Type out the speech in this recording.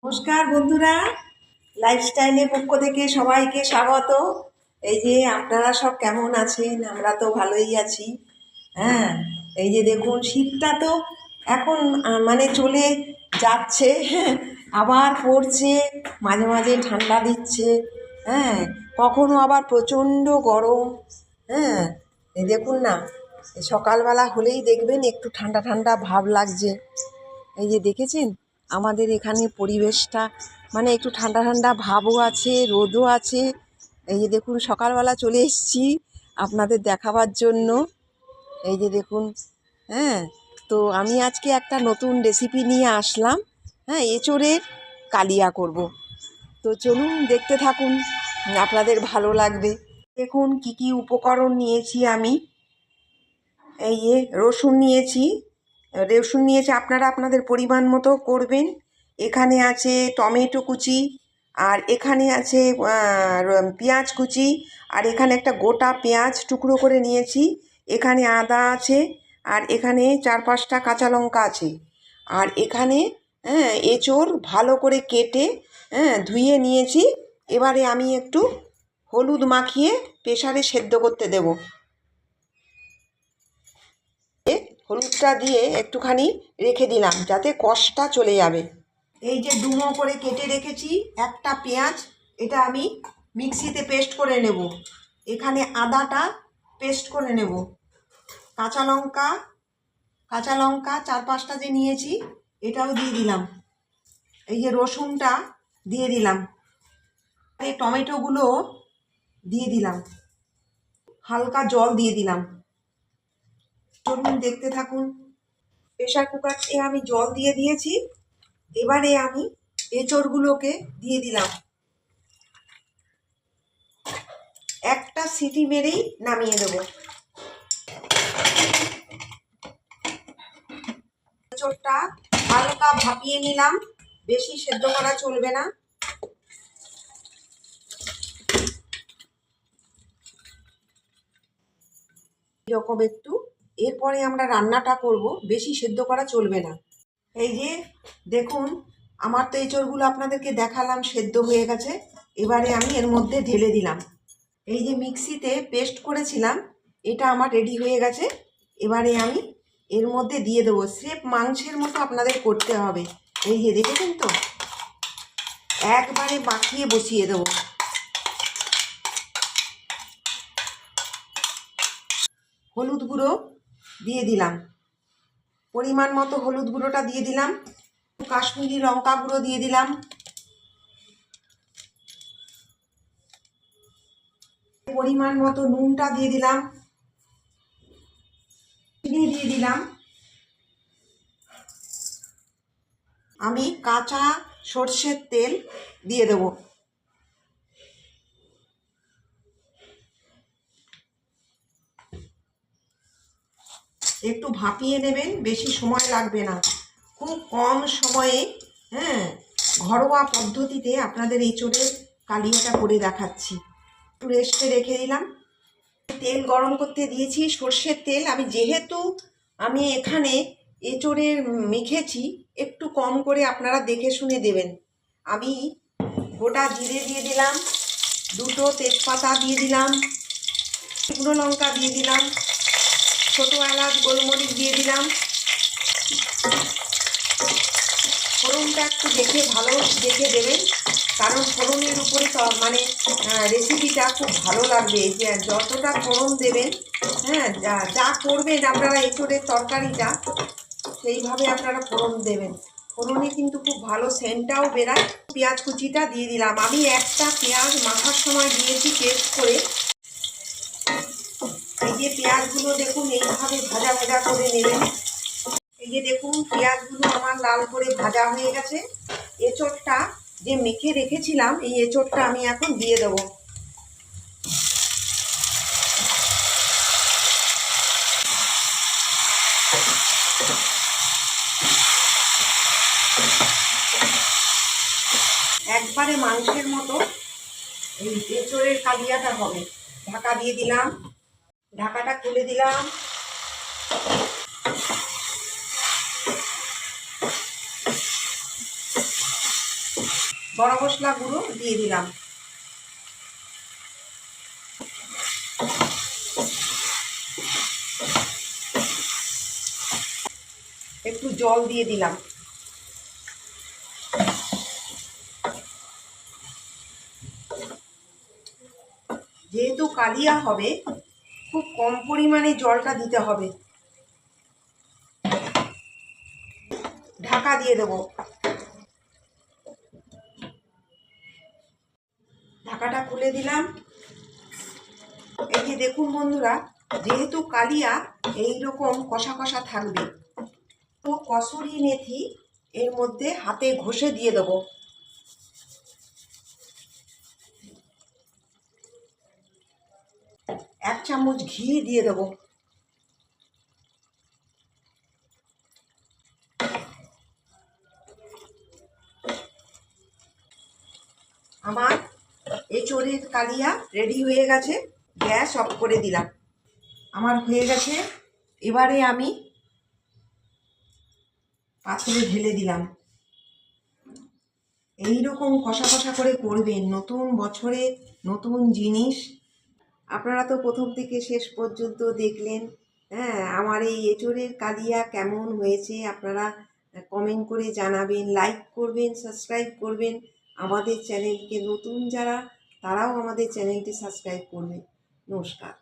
নমস্কার বন্ধুরা, লাইফস্টাইলের পক্ষ থেকে সবাইকে স্বাগত। এই যে আপনারা সব কেমন আছেন? আমরা তো ভালোই আছি। হ্যাঁ, এই যে দেখুন শীতটা তো এখন মানে চলে যাচ্ছে। হ্যাঁ, আবার পড়ছে, মাঝে মাঝে ঠান্ডা দিচ্ছে। হ্যাঁ, কখনো আবার প্রচণ্ড গরম। হ্যাঁ, এই দেখুন না, সকালবেলা হলেই দেখবেন একটু ঠান্ডা ঠান্ডা ভাব লাগছে। এই যে দেখেছেন আমাদের এখানে পরিবেশটা, মানে একটু ঠান্ডা ঠান্ডা ভাবও আছে, রোদও আছে। এই যে দেখুন সকালবেলা চলে এসেছি আপনাদের দেখাবার জন্য। এই যে দেখুন, হ্যাঁ, তো আমি আজকে একটা নতুন রেসিপি নিয়ে আসলাম। হ্যাঁ, এঁচোড়ের কালিয়া করব। তো চলুন দেখতে থাকুন, আপনাদের ভালো লাগবে। দেখুন কি কি উপকরণ নিয়েছি আমি। এই যে রসুন নিয়েছি, আপনারা আপনাদের পরিমাণ মতো করবেন। এখানে আছে টমেটো কুচি, আর এখানে আছে পেঁয়াজ কুচি, আর এখানে একটা গোটা পেঁয়াজ টুকরো করে নিয়েছি। এখানে আদা আছে, আর এখানে 4-5টা কাঁচা লঙ্কা আছে। আর এখানে এঁচোড় ভালো করে কেটে ধুয়ে নিয়েছি। এবারে আমি একটু হলুদ মাখিয়ে প্রেসারে সেদ্ধ করতে দেবো। হলুদটা দিয়ে একটুখানি রেখে দিলাম যাতে কষটা চলে যাবে। এই যে ডুমো করে কেটে রেখেছি একটা পেঁয়াজ, এটা আমি মিক্সিতে পেস্ট করে নেব। এখানে আদাটা পেস্ট করে নেব। কাঁচা লঙ্কা 4-5টা যে নিয়েছি এটাও দিয়ে দিলাম। এই যে রসুনটা দিয়ে দিলাম, এই টমেটোগুলো দিয়ে দিলাম, হালকা জল দিয়ে দিলাম। চলুন দেখতে থাকুন। প্রেশার কুকারে আমি জল দিয়ে দিয়েছি। এবারে আমি এঁচোড়গুলোকে দিয়ে দিলাম, একটা সিটি মেরেই নামিয়ে দেব। এঁচোড়টা হালকা ভাপিয়ে নিলাম, বেশি সেদ্ধ করা চলবে না। এরকম একটু, এরপরে আমরা রান্নাটা করব, বেশি সেদ্ধ করা চলবে না। এই যে দেখুন, আমার তো এঁচোড়গুলো আপনাদেরকে দেখালাম সেদ্ধ হয়ে গেছে। এবারে আমি এর মধ্যে ঢেলে দিলাম। এই যে মিক্সিতে পেস্ট করেছিলাম এটা আমার রেডি হয়ে গেছে। এবারে আমি এর মধ্যে দিয়ে দেবো। স্রেফ মাংসের মতো আপনাদের করতে হবে। এই যে দেখেছেন তো, একবারে মাখিয়ে বসিয়ে দেবো। হলুদ গুঁড়ো দিয়ে দিলাম, পরিমাণ মতো হলুদ গুঁড়োটা দিয়ে দিলাম। কাশ্মীরি লঙ্কা গুঁড়ো দিয়ে দিলাম। পরিমাণ মতো নুনটা দিয়ে দিলাম, চিনি দিয়ে দিলাম। আমি কাঁচা সর্ষের তেল দিয়ে দেবো। একটু ভাপিয়ে নেবেন, বেশি সময় লাগবে না, খুব কম সময়ে। হ্যাঁ, ঘরোয়া পদ্ধতিতে আপনাদের এঁচোড়ের কালিয়াটা করে দেখাচ্ছি। একটু রেস্টে রেখে দিলাম। তেল গরম করতে দিয়েছি, সর্ষের তেল। যেহেতু আমি এখানে এঁচোড়ে মেখেছি, একটু কম করে আপনারা দেখে শুনে দেবেন। আমি গোটা জিরে দিয়ে দিলাম, 2টো তেজপাতা দিয়ে দিলাম, শুকনো লঙ্কা দিয়ে দিলাম, ছোটো এলাচ গোলমরিচ দিয়ে দিলাম। ফোড়নটা একটু ভালো দেখে দেবেন, কারণ ফোড়নের উপরে মানে রেসিপিটা খুব ভালো লাগবে। যে যতটা ফোড়ন দেবেন, হ্যাঁ, যা করবেন আপনারা এঁচোড়ের তরকারিটা, সেইভাবে আপনারা ফোড়ন দেবেন। ফোড়নে কিন্তু খুব ভালো সেন্টটাও বেরায়। পেঁয়াজ কুচিটা দিয়ে দিলাম। আমি একটা পেঁয়াজ মাখার সময় দিয়েছি পেস্ট করে। এই যে পেঁয়াজগুলো দেখুন এইভাবে ভাজা ভাজা করে নেবেন। এই যে দেখুন পেঁয়াজগুলো আমার লাল করে ভাজা হয়ে গেছে। এঁচোড়টা যে মেখে রেখেছিলাম, এই এঁচোড়টা আমি এখন দিয়ে দেবো। একবারে মাংসের মতো এই এঁচোড়ের কালিয়াটা হবে। ঢাকা দিয়ে দিলাম, ঢাকাটা খুলে দিলাম। গরম মশলা গুঁড়ো দিয়ে দিলাম। একটু জল দিয়ে দিলাম। যেহেতু কালিয়া হবে, খুব কম পরিমাণে জলটা দিতে হবে। ঢাকা দিয়ে দেবো। ঢাকাটা খুলে দিলাম। এই যে দেখুন বন্ধুরা, যেহেতু কালিয়া এইরকম কষা কষা থাকবে, তো কসুরি মেথি এর মধ্যে হাতে ঘষে দিয়ে দেবো। এক চামচ ঘি দিয়ে দেবো। আমার এঁচোড়ের কালিয়া রেডি হয়ে গেছে। গ্যাস অফ করে দিলাম। আমার হয়ে গেছে। এবারে আমি পাত্রে ঢেলে দিলাম। এইরকম কষা কষা করে করবেন, নতুন বছরে নতুন জিনিস। আপনারা তো প্রথম থেকে শেষ পর্যন্ত দেখলেন। হ্যাঁ, আমার এই এঁচোড়ের কালিয়া কেমন হয়েছে আপনারা কমেন্ট করে জানাবেন, লাইক করবেন, সাবস্ক্রাইব করবেন। আমাদের চ্যানেলকে নতুন যারা, তারাও আমাদের চ্যানেলটি সাবস্ক্রাইব করবেন। নমস্কার।